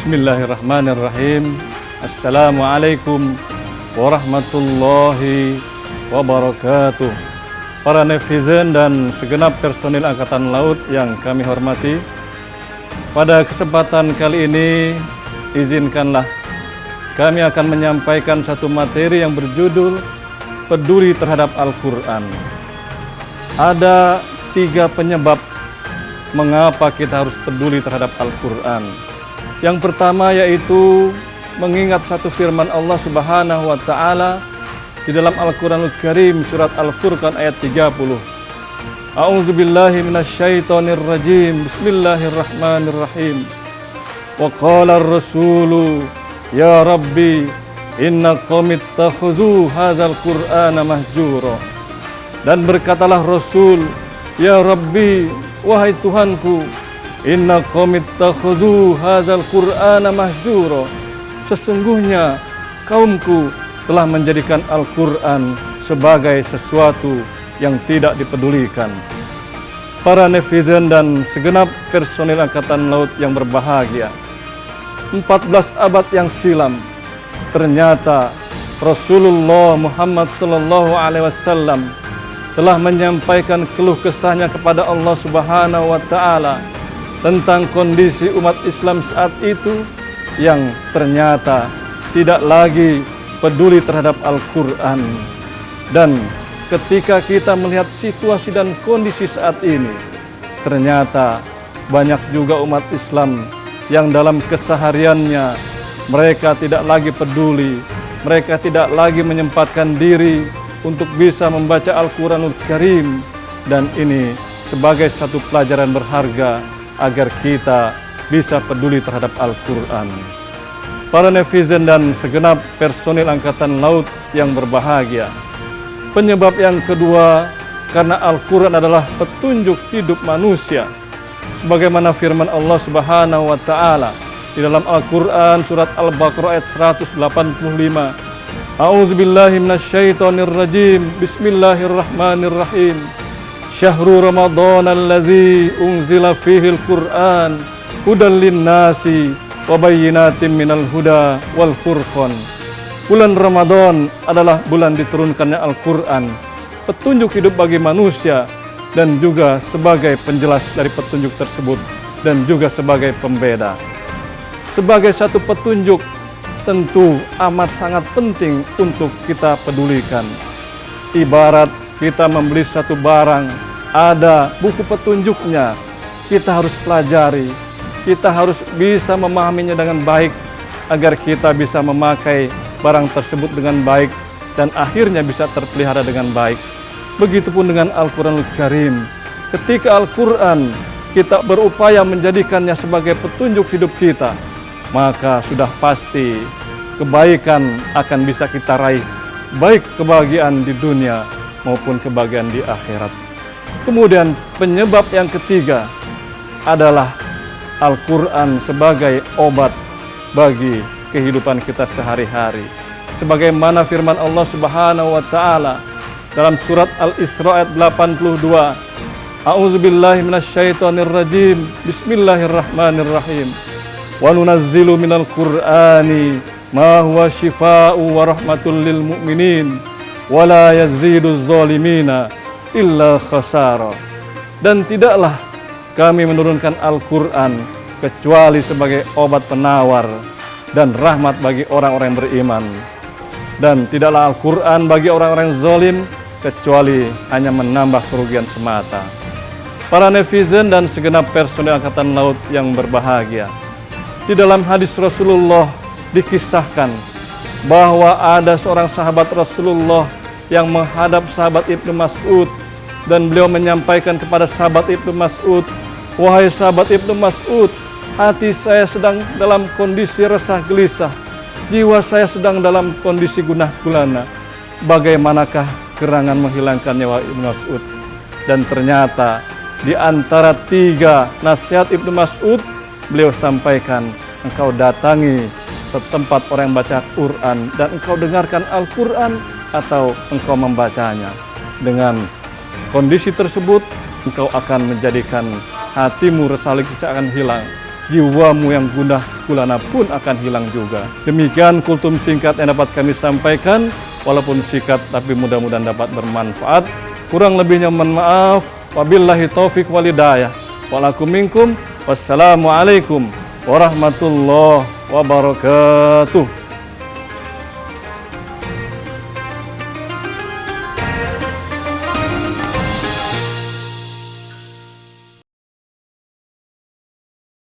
Bismillahirrahmanirrahim. Assalamualaikum warahmatullahi wabarakatuh. Para netizen dan segenap personil Angkatan Laut yang kami hormati, pada kesempatan kali ini izinkanlah kami akan menyampaikan satu materi yang berjudul peduli terhadap Al-Quran. Ada 3 penyebab mengapa kita harus peduli terhadap Al-Quran. Yang pertama yaitu mengingat satu firman Allah Subhanahu wa taala di dalam Al-Qur'anul Karim surat Al-Furqan ayat 30. A'udzubillahi minasyaitonir rajim. Bismillahirrahmanirrahim. Wa qala ar-rasulu ya rabbi inna qaumi ittakhadhu hadzal qur'ana mahjura. Dan berkatalah Rasul, ya Rabbi, wahai Tuhanku, inna qaumi ittakhadhu hadzal qur'ana mahjura. Sesungguhnya kaumku telah menjadikan Al-Qur'an sebagai sesuatu yang tidak dipedulikan. Para netizen dan segenap personil Angkatan Laut yang berbahagia, 14 abad yang silam ternyata Rasulullah Muhammad sallallahu alaihi wasallam telah menyampaikan keluh kesahnya kepada Allah Subhanahu wa taala tentang kondisi umat Islam saat itu yang ternyata tidak lagi peduli terhadap Al-Quran. Dan ketika kita melihat situasi dan kondisi saat ini, ternyata banyak juga umat Islam yang dalam kesehariannya mereka tidak lagi peduli, mereka tidak lagi menyempatkan diri untuk bisa membaca Al-Quranul Karim. Dan ini sebagai satu pelajaran berharga agar kita bisa peduli terhadap Al-Quran. Para netizen dan segenap personil Angkatan Laut yang berbahagia, penyebab yang kedua karena Al-Quran adalah petunjuk hidup manusia. Sebagaimana firman Allah Subhanahu wa taala di dalam Al-Quran surat Al-Baqarah ayat 185. A'udzubillahi minasyaitonir rajim. Bismillahirrahmanirrahim. Syahrul Ramadan allazi unzila fihil Qur'an hudan linnasi wa bayyinatin minal huda wal furqan. Bulan Ramadan adalah bulan diturunkannya Al-Quran, petunjuk hidup bagi manusia dan juga sebagai penjelas dari petunjuk tersebut dan juga sebagai pembeda. Sebagai satu petunjuk tentu amat sangat penting untuk kita pedulikan. Ibarat kita membeli satu barang, ada buku petunjuknya, kita harus pelajari, kita harus bisa memahaminya dengan baik agar kita bisa memakai barang tersebut dengan baik dan akhirnya bisa terpelihara dengan baik. Begitupun dengan Al-Quranul Karim. Ketika Al-Quran kita berupaya menjadikannya sebagai petunjuk hidup kita, maka sudah pasti kebaikan akan bisa kita raih, baik kebahagiaan di dunia maupun kebahagiaan di akhirat. Kemudian penyebab yang ketiga adalah Al-Quran sebagai obat bagi kehidupan kita sehari-hari. Sebagaimana firman Allah Subhanahu wa taala dalam surat Al-Isra ayat 82. A'udzubillahi minasyaitonir rajim. Bismillahirrahmanirrahim. Wa nunazzilu minal Qur'ani ma huwa syifaa'u wa rahmatul lil mu'minin wa la yaziduz zalimina illa khasara. Dan tidaklah kami menurunkan Al-Quran kecuali sebagai obat penawar dan rahmat bagi orang-orang yang beriman. Dan tidaklah Al-Quran bagi orang-orang yang zalim kecuali hanya menambah kerugian semata. Para netizen dan segenap personil Angkatan Laut yang berbahagia, di dalam hadis Rasulullah dikisahkan bahwa ada seorang sahabat Rasulullah yang menghadap sahabat Ibnu Mas'ud dan beliau menyampaikan kepada sahabat Ibnu Mas'ud, Wahai sahabat Ibnu Mas'ud, hati saya sedang dalam kondisi resah gelisah, jiwa saya sedang dalam kondisi gunah gulana. Bagaimanakah gerangan menghilangkan nyawa Ibnu Mas'ud? Dan ternyata di antara 3 nasihat Ibnu Mas'ud, beliau sampaikan, engkau datangi ke tempat orang yang baca Quran dan engkau dengarkan Al-Quran atau engkau membacanya. Dengan kondisi tersebut, engkau akan menjadikan hatimu resah gelisah akan hilang. Jiwamu yang gundah gulana pun akan hilang juga. Demikian kultum singkat yang dapat kami sampaikan. Walaupun singkat tapi mudah-mudahan dapat bermanfaat. Kurang lebihnya mohon maaf. Wabillahi taufik walhidayah. Walakum minkum. Wassalamualaikum warahmatullahi wabarakatuh.